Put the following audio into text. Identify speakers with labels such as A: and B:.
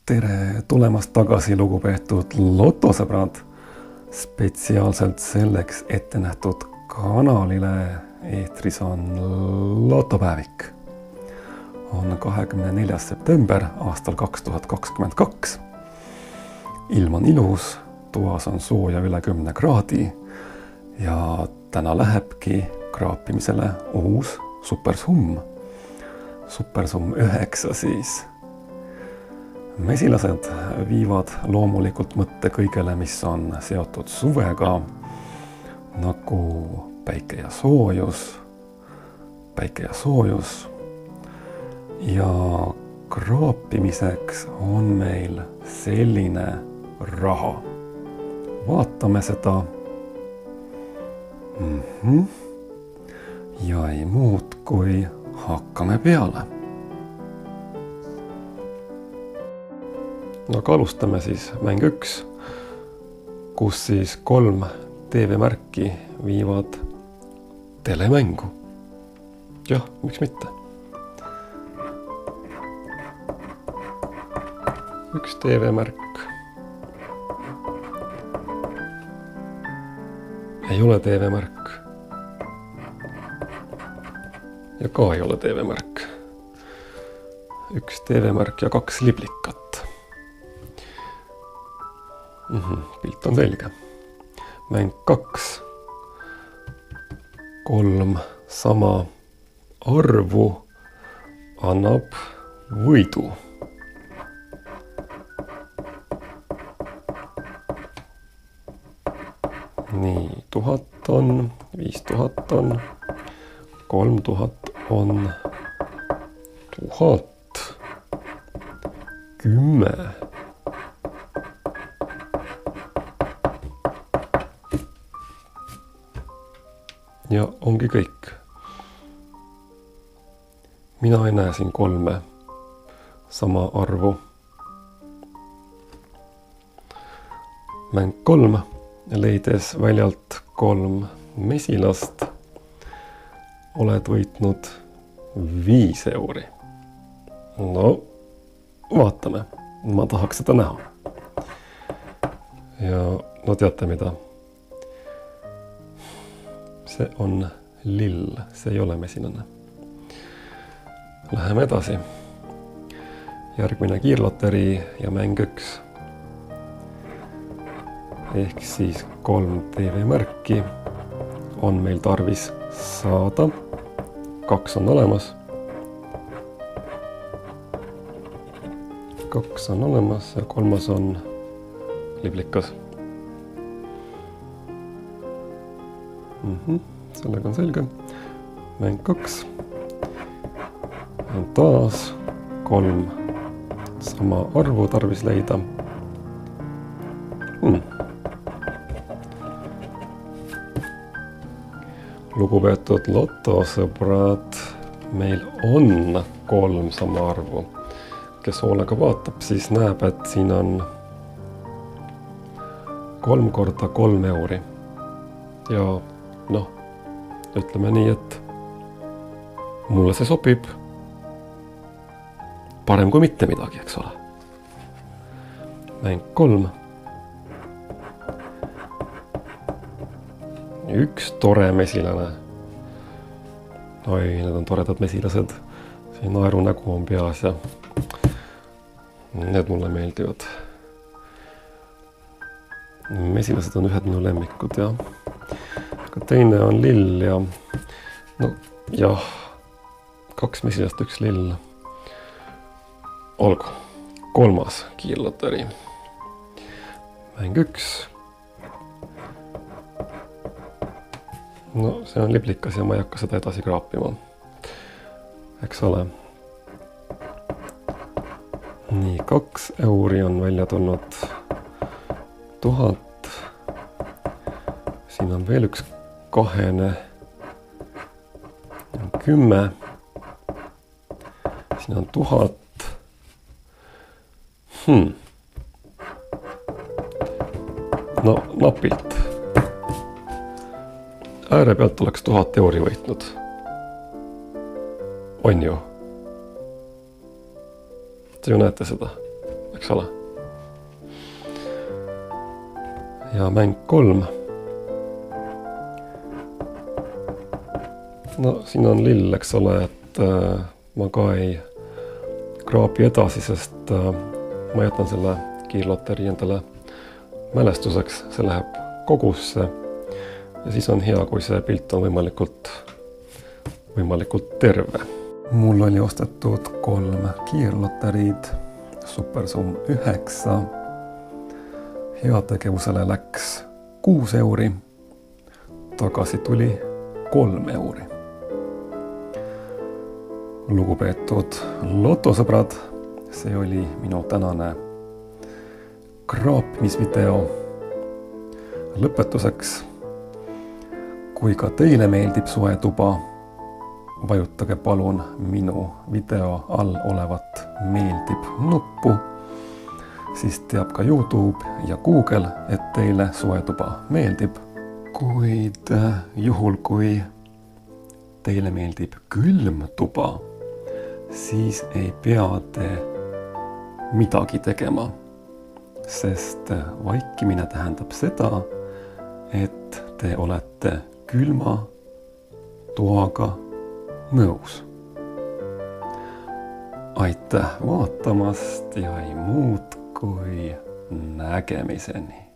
A: Tere tulemast tagasi, lugupeetud lotosõbrad! Spetsiaalselt selleks ette nähtud kanalile eetris on lotopäevik. On 24. september aastal 2022. Ilm on ilus, toas on sooja üle 10 kraadi ja täna lähebki kraapimisele uus supersumm. Supersumm 9 siis. Mesilased viivad loomulikult mõtte kõigele, mis on seotud suvega, nagu päike ja soojus. Ja kraapimiseks on meil selline raha. Vaatame seda. Ja ei muud, kui hakkame peale. Aga alustame siis mäng 1, kus siis 3 TV-märki viivad telemängu. Jah, miks mitte? Üks TV-märk. Ei ole TV-märk. Ja ka ei ole TV-märk. Üks TV-märk ja 2 liblikat. Pilt on selge. Mäng 2. 3 sama arvu annab võidu. Nii, 1000 on, 5000 on, 3000 on, 1000, 10. Ja ongi kõik. Mina ei näe siin 3 sama arvu. Mäng 3, leides väljalt 3 mesilast, oled võitnud 5 euri. No, vaatame. Ma tahaks seda näha. Ja no teate mida? See on lill, see ei ole mesilane. Läheme edasi. Järgmine kiirloterii ja mäng 1. Ehk siis 3 TV-märki on meil tarvis saada. 2 on olemas. 2 on olemas ja 3 on liblikas. Sellega on selge. Mäng 2. On taas 3 sama arvu tarvis leida. Lugupeetud lotosõbrad, meil on 3 sama arvu. Kes hoolega vaatab, siis näeb, et siin on 3 korda 3 euri. Ja noh, ütleme nii, et mulle see sobib. Parem kui mitte midagi, eks ole. Mäng 3. Üks tore mesilane. Oi, need on toredad mesilased. See naeru nägu on peas ja need mulle meeldivad. Mesilased on ühed minu lemmikud ja teine on lill ja no jah, 2 mesilast, 1 lill. Olgu, 3. kiirloterii. Mäng 1. No see on liblikas ja ma ei hakka seda edasi kraapima. Eks ole. Nii, 2 euri on välja tulnud 1000. Siin on veel üks 2. 10. Siin on 1000. No napilt. Ääre pealt oleks 1000 euri võitnud. On ju? Te ju näete seda. eks ole. Ja mäng 3. No siin on lill, eks ole, et ma ka ei kraapi edasi, sest ma jätan selle kiirloterii endale mälestuseks, see läheb kogusse ja siis on hea, kui see pilt on võimalikult terve. Mul oli ostetud 3 kiirloteriid, supersumm 9, heategevusele läks 6 euri, tagasi tuli 3 euri. Lugupeetud lotosõbrad, see oli minu tänane kraapimisvideo. Lõpetuseks, kui ka teile meeldib soe tuba, vajutage palun minu video all olevat meeldib nuppu, siis teab ka YouTube ja Google, et teile soe tuba meeldib. Kuid juhul, kui teile meeldib külm tuba, siis ei pea te midagi tegema, sest vaikimine tähendab seda, et te olete külma toaga nõus. Aitäh vaatamast ja ei muud kui nägemiseni!